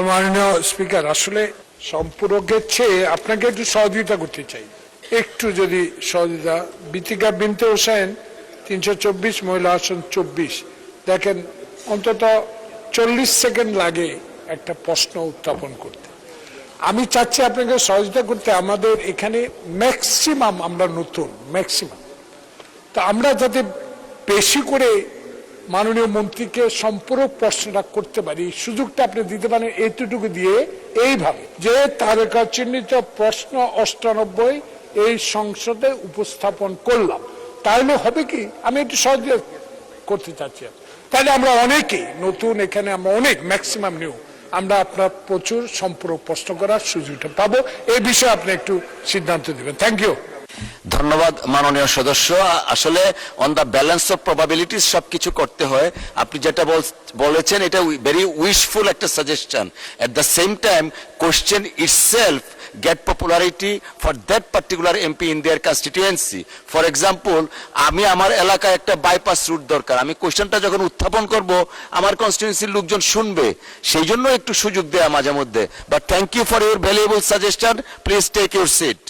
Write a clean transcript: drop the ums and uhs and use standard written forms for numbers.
মাননীয় স্পিকার, আসলে সম্পূরকের চেয়ে আপনাকে একটু সহযোগিতা করতে চাই। একটু যদি সহযোগিতা, বিতিকা বিনতে হোসেন 324, মহিলা আসন 24। দেখেন, অন্তত 40 সেকেন্ড লাগে একটা প্রশ্ন উত্থাপন করতে। আমি চাচ্ছি আপনাকে সহযোগিতা করতে। আমাদের এখানে ম্যাক্সিমাম আমরা নতুন, ম্যাক্সিমাম, তা আমরা যাতে বেশি করে মাননীয় মন্ত্রীকে সম্পূরক প্রশ্নটা করতে পারি, সুযোগটা আপনি দিতে পারেন এতটুকু দিয়ে, এইভাবে যে তারকা চিহ্নিত প্রশ্ন 98 এই সংসদে উপস্থাপন করলাম, তাহলে হবে কি, আমি একটু সহযোগিতা করতে চাচ্ছি। তাহলে আমরা অনেকেই নতুন, এখানে আমরা অনেক ম্যাক্সিমাম নিউ, আমরা আপনার প্রচুর সম্পূরক প্রশ্ন করার সুযোগটা পাবো। এই বিষয়ে আপনি একটু সিদ্ধান্ত দিবেন। Thank you. ধন্যবাদ মাননীয় সদস্য। আসলে on the balance of probabilities সবকিছু করতে হয়। আপনি যেটা বলেছেন এটা ভেরি উইশফুল একটা suggestion. At the same time question itself get popularity for that particular MP in their constituency. For example, আমি আমার এলাকায় একটা বাইপাস রুট দরকার, আমি কোশ্চেনটা যখন উত্থাপন করব আমার কনস্টিটিউয়েন্সির লোকজন শুনবে, সেই জন্য একটু সুযোগ দেয়া মাঝে মধ্যে। But thank you for your valuable suggestion. Please take your seat.